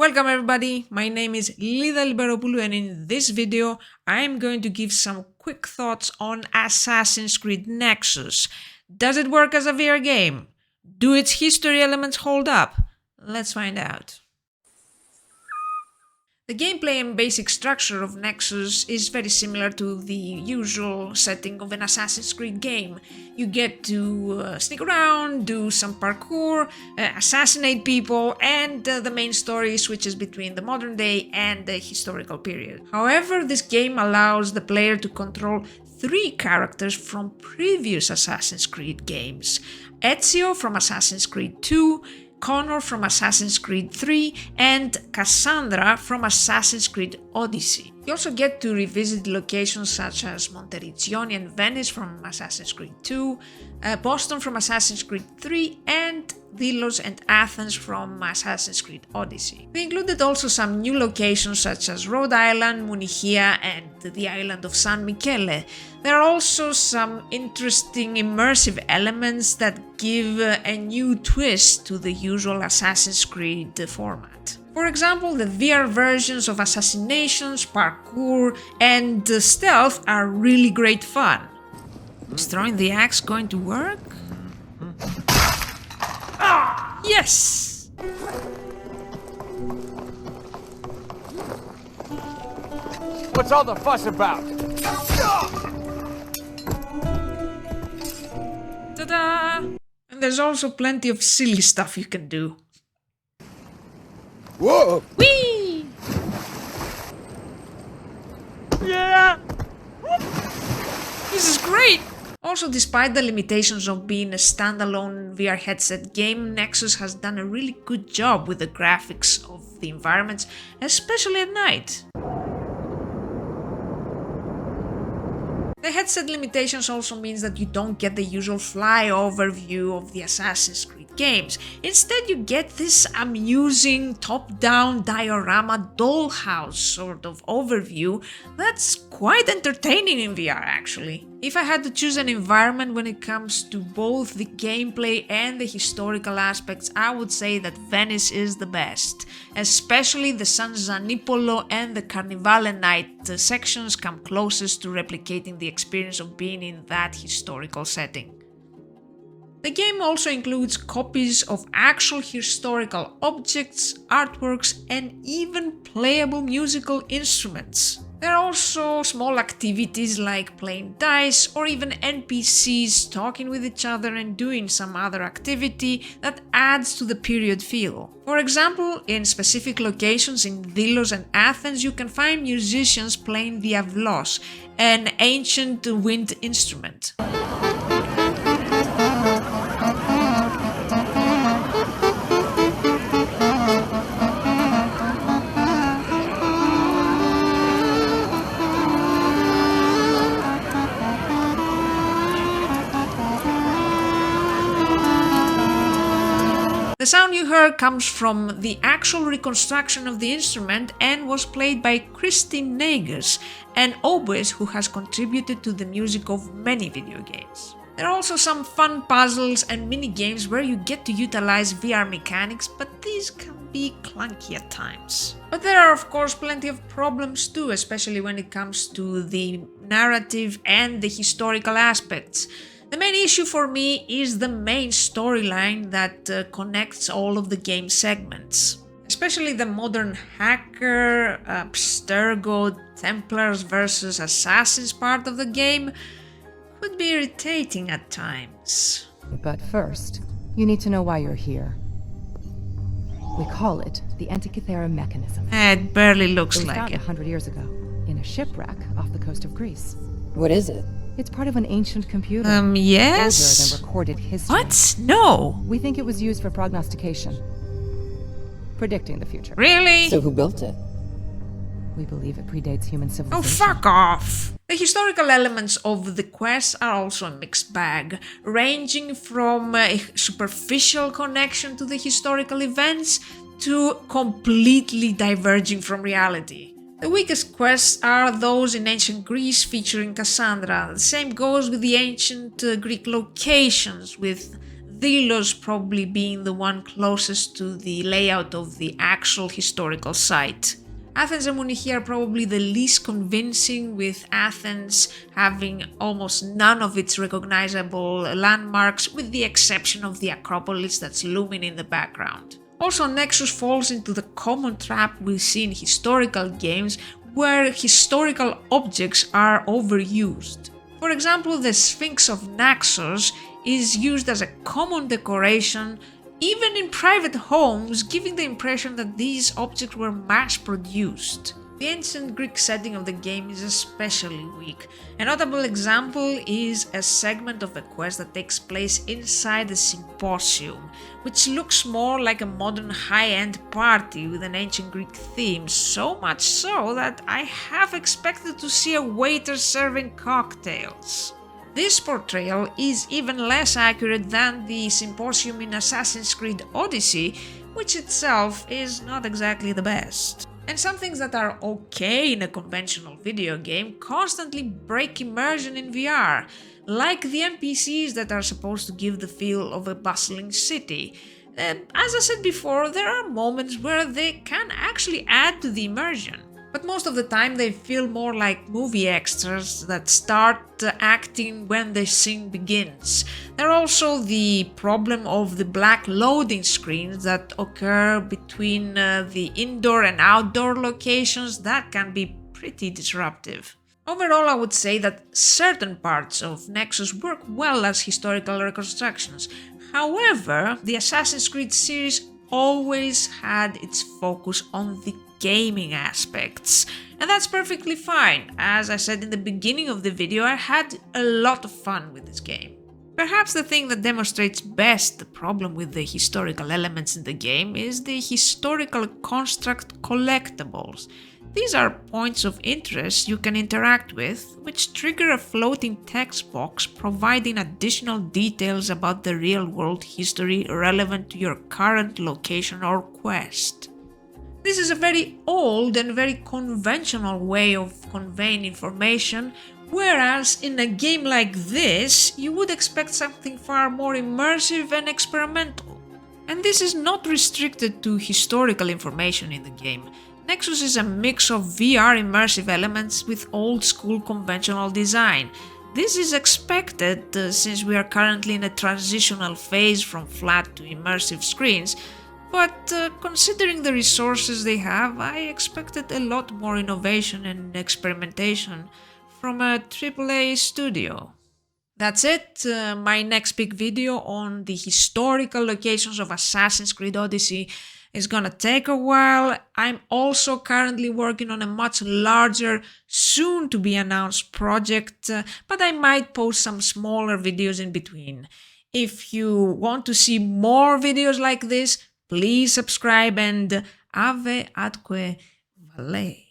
Welcome everybody, my name is Lida Liberopoulou and in this video I'm going to give some quick thoughts on Assassin's Creed Nexus. Does it work as a VR game? Do its history elements hold up? Let's find out. The gameplay and basic structure of Nexus is very similar to the usual setting of an Assassin's Creed game. You get to sneak around, do some parkour, assassinate people, and the main story switches between the modern day and the historical period. However, this game allows the player to control 3 characters from previous Assassin's Creed games. Ezio from Assassin's Creed 2, Connor from Assassin's Creed 3, and Cassandra from Assassin's Creed Odyssey. You also get to revisit locations such as Monteriggioni and Venice from Assassin's Creed 2, Boston from Assassin's Creed 3, and Delos and Athens from Assassin's Creed Odyssey. We included also some new locations such as Rhode Island, Munichia, and the island of San Michele. There are also some interesting immersive elements that give a new twist to the usual Assassin's Creed format. For example, the VR versions of assassinations, parkour, and stealth are really great fun. Is throwing the axe going to work? Yes! What's all the fuss about? Ta-da! And there's also plenty of silly stuff you can do. Whoa! Whee! Yeah! This is great! Also, despite the limitations of being a standalone VR headset game, Nexus has done a really good job with the graphics of the environments, especially at night. The headset limitations also means that you don't get the usual flyover view of the Assassin's Creed games. Instead, you get this amusing top-down diorama dollhouse sort of overview that's quite entertaining in VR actually. If I had to choose an environment when it comes to both the gameplay and the historical aspects, I would say that Venice is the best. Especially the San Zanipolo and the Carnivale night sections come closest to replicating the experience of being in that historical setting. The game also includes copies of actual historical objects, artworks, and even playable musical instruments. There are also small activities like playing dice or even NPCs talking with each other and doing some other activity that adds to the period feel. For example, in specific locations in Delos and Athens you can find musicians playing the avlos, an ancient wind instrument. The sound you heard comes from the actual reconstruction of the instrument and was played by Christine Nagers, an oboist who has contributed to the music of many video games. There are also some fun puzzles and mini-games where you get to utilize VR mechanics, but these can be clunky at times. But there are of course plenty of problems too, especially when it comes to the narrative and the historical aspects. The main issue for me is the main storyline that connects all of the game segments. Especially the modern hacker, Abstergo, Templars versus Assassins part of the game could be irritating at times. But first, you need to know why you're here. We call it the Antikythera mechanism. It barely looks It was like found it. 100 years ago in a shipwreck off the coast of Greece. What is it? It's part of an ancient computer. Yes? Older than recorded history. What? No. We think it was used for prognostication. Predicting the future. Really? So who built it? We believe it predates human Oh, civilization. fuck off! The historical elements of the quest are also a mixed bag, ranging from a superficial connection to the historical events to completely diverging from reality. The weakest quests are those in ancient Greece featuring Cassandra. The same goes with the ancient Greek locations, with Delos probably being the one closest to the layout of the actual historical site. Athens and Munich are probably the least convincing, with Athens having almost none of its recognizable landmarks with the exception of the Acropolis that's looming in the background. Also, Nexus falls into the common trap we see in historical games where historical objects are overused. For example, the Sphinx of Naxos is used as a common decoration even in private homes, giving the impression that these objects were mass-produced. The ancient Greek setting of the game is especially weak. A notable example is a segment of a quest that takes place inside a symposium, which looks more like a modern high-end party with an ancient Greek theme, so much so that I have expected to see a waiter serving cocktails. This portrayal is even less accurate than the symposium in Assassin's Creed Odyssey, which itself is not exactly the best. And some things that are okay in a conventional video game constantly break immersion in VR, like the NPCs that are supposed to give the feel of a bustling city. As I said before, there are moments where they can actually add to the immersion. But most of the time they feel more like movie extras that start acting when the scene begins. There are also the problem of the black loading screens that occur between the indoor and outdoor locations that can be pretty disruptive. Overall, I would say that certain parts of Nexus work well as historical reconstructions. However, the Assassin's Creed series always had its focus on the gaming aspects, and that's perfectly fine. As I said in the beginning of the video, I had a lot of fun with this game. Perhaps the thing that demonstrates best the problem with the historical elements in the game is the historical construct collectibles. These are points of interest you can interact with, which trigger a floating text box providing additional details about the real-world history relevant to your current location or quest. This is a very old and very conventional way of conveying information, whereas in a game like this, you would expect something far more immersive and experimental. And this is not restricted to historical information in the game. Nexus is a mix of VR immersive elements with old-school conventional design. This is expected since we are currently in a transitional phase from flat to immersive screens, but considering the resources they have, I expected a lot more innovation and experimentation from a AAA studio. That's it, my next big video on the historical locations of Assassin's Creed Odyssey is gonna take a while. I'm also currently working on a much larger, soon to be announced project, but I might post some smaller videos in between. If you want to see more videos like this, please subscribe and Ave atque Vale.